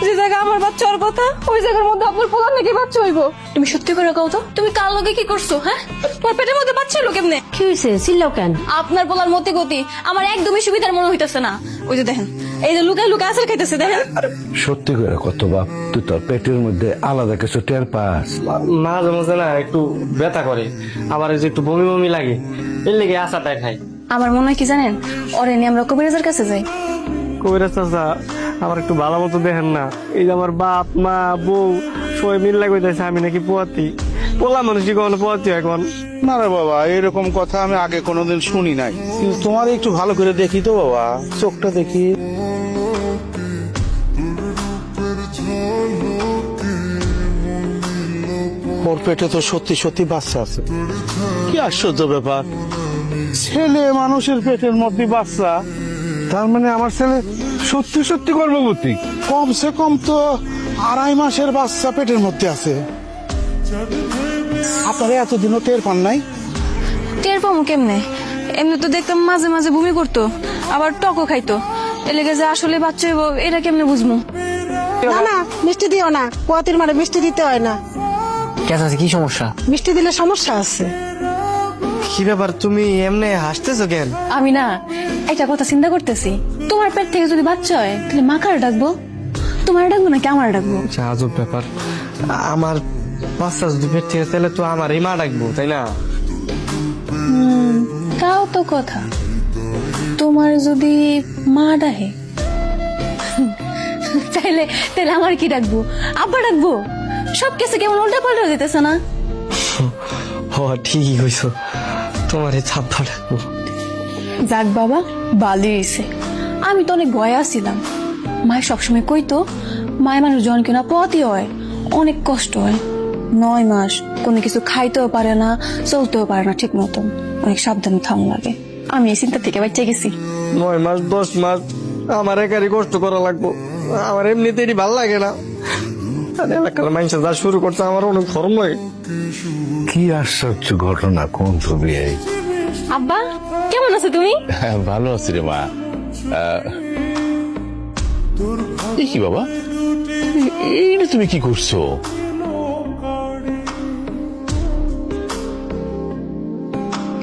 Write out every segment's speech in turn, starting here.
যে জায়গা আমার বাচ্চা ওর কথা, ওই জায়গার মধ্যে আপনার পোলার নাকি বাচ্চা হইব। তুমি সত্যি করে কও তো, তুমি কার লগে কি করছো? হ্যাঁ, তোমার পেটের মধ্যে বাচ্চা হলো কেমনে? কি হয়েছে? চিল্লাও কেন? আপনার পোলার মতে গতি আমার একদমই সুবিধার মনে হইতেছে না। ওই যে দেখেন, এই যে লুকায় লুকায় আসার খাইতেছে, দেখেন। সত্যি করে কত বাপ, তুই তোর পেটের মধ্যে আলাদা কিছু টের পাস? মাঝে মাঝে না একটু ব্যথা করে, আবার এই যে একটু বমি বমি লাগে, এর লেগে আশাটা খাই। আমার মনে হয় কি জানেন, ওরে নিয়ে আমরা কবিরাজের কাছে যাই। কবিরাজ চাচা আমার একটু ভালো মতো দেখেন না, এই যে আমার বাপ মা বউ সবাই মিল লাগতেছে আমি নাকি পোয়াতি, পোলা মানুষই কখনো পোয়াতি এখন। না রে বাবা, এরকম কথা আমি আগে কোনোদিন শুনি নাই, কিন্তু তোমার একটু ভালো করে দেখি তো বাবা, চোখটা দেখি। ওর পেটে তো সত্যি সত্যি বাচ্চা আছে। কি আশ্চর্য ব্যাপার, ছেলে মানুষের পেটের মধ্যে বাচ্চা, তার মানে আমার ছেলে সত্যি সত্যি গর্ভবতী। কমসে কম তো 2.5 মাসের বাচ্চা পেটের মধ্যে আছে। আপনারা এতদিনও টের পান নাই? টের পাবো কেমনে? এমনি তো দেখতাম মাঝে মাঝে বমি করতো, আবার টকও খাইতো। এর লেগে যে আসলে বাচ্চা হইব এটা কেমনে বুঝবো? না না, মিষ্টি দিও না, পোয়াতির মানে মিষ্টি দিতে হয় না। কি সমস্যা? মিষ্টি দিলে সমস্যা আছে। কি ব্যাপার, তুমি এমনি হাসতেছো কেন? আমি না একটা কথা চিন্তা করতেছি, তোমার পেট থেকে যদি বাচ্চা হয় তাহলে মা কার ডাকবো? তোমার ডাকবো নাকি আমার ডাকবো? আজব ব্যাপার, আমার বাচ্চা যদি পেট থেকে তাহলে তো আমার এই মা ডাকবো, তাই না? তাও তো কথা, তোমার যদি মা ডাকে তাইলে তাহলে আমার কি ডাকবো? আব্বা ডাকবো? সবকিছু কেমন উল্টা পাল্টা যেতেছে না? হ, ঠিকই কইছো, তোমার এই ছাপ্পা ডাকবো। যাক বাবা, ভালোই হইছে। আমি তো অনেক ভয় আছিলাম। মায় সবসময় কইতো মায়ের মানুষ জন কিনা পথই হয়, অনেক কষ্ট হয়। 9 মাস কোনো কিছু খাইতেও পারে না, চলতেও পারে না ঠিক মতন, অনেক সাবধানে থাম লাগে। আমি এই চিন্তা থেকে বাচ্চা গেছি। 9 মাস 10 মাস আমার একারই কষ্ট করা লাগবো, আমার এমনিতেই ভাল লাগে না। আর এলাকার মানুষ যা শুরু করছে আমার অনেক শরম লাগে। কি আশ্চর্য ঘটনা, কোন ছবি? আব্বা কেমন আছো তুমি? ভালো আছি রে মা। কি বাবা, এটা তুমি কি করছো?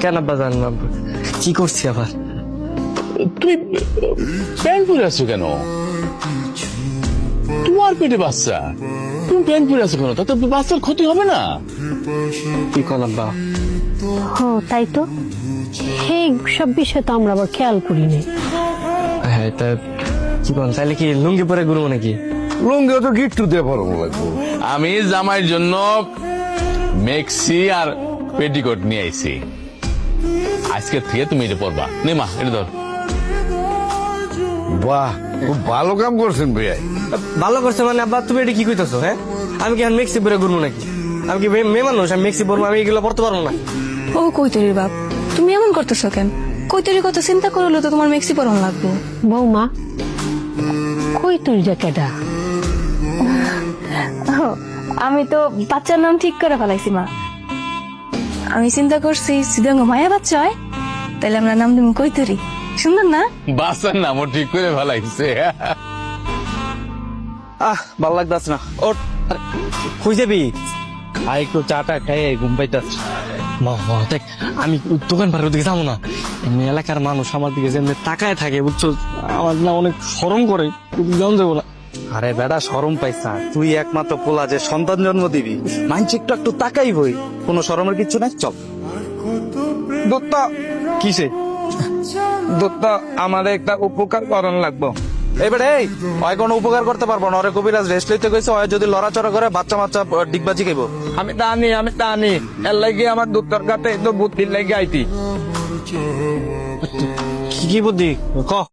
কেন আব্বা জানলাম কি করছি আবার? তুমি প্যান্ট পরে আছো কেন? তোমার পেটে বাচ্চা, তুমি প্যান্ট পরে আছো কেন? তাতে বাচ্চার ক্ষতি হবে না? কি কর আব্বা? ও তাই তো, এই সব বিষয় তো আমরা আবার খেয়াল করিনি। হ্যাঁ, তা কি কর, তাইলে কি লুঙ্গি পরে ঘুরবো নাকি? লুঙ্গিও তো গিট্টু দিয়ে পরানো লাগবো। আমি জামাইয়ের জন্য মেক্সি আর পেটিকোট নিয়ে আইছি। আজকে থেকে তুমি এটা পরবা। নে মা, এটা ধর। বাহ, খুব ভালো কাম করছেন ভাইয়া। ভালো করছে মানে আব্বা, তুমি এটা কি কইতেছো? হ্যাঁ, আমি কি এখন মেক্সি পরে ঘুরবো নাকি? আমি কি মেয়ে মানুষ? আমি মেক্সি পরবো? আমি এগুলো পরতে পারবো না। ও কৈতরির বাপ, তুমি এমন করতেছো কেন? কৈতরির কথা চিন্তা করলে তো তোমার মেক্সি পরন লাগবো। বৌমা, কই তুই কেটা? আমি তো বাচ্চার নাম ঠিক করে ফেলাইছি মা। আমি চিন্তা করছি যদি মায়া বাচ্চা হয় তাহলে আমরা নাম দিব কৈতরি। সুন্দর না? বাচ্চার নামও ঠিক করে ফেলাইছে। ভাল লাগতাছ না, ওর কই যাবি? আর একটু চাটা খাইয়ে ঘুম পাইতাছ। দেখ, আমি দোকান পাড়ার দিকে যাবো না, এমনি এলাকার মানুষ আমার দিকে যেমনি তাকায় থাকে, বুঝছো, আমার না অনেক শরম করে, যাওয়া যাবো না। আরে বেটা, শরম পাইস না, তুই একমাত্র পোলা যে সন্তান জন্ম দিবি, মাইন্ড একটু একটু তাকাই বই, কোনো শরমের কিচ্ছু নাই, চল। দত্তা, কিসে? দত্তা, আমাদের একটা উপকার করণ লাগবো। এবারে এই ওই কোনো উপকার করতে পারবো না, ওরে কবিরাজ রেস্ট লইতে কইছে, ওই যদি লড়াচড়া করে বাচ্চা বাচ্চা ডিগবাজি খাইব। আমি জানি এর লাগে আমার দত্তার কাছে বুদ্ধির লাগে আইতি। কি বুদ্ধি ক?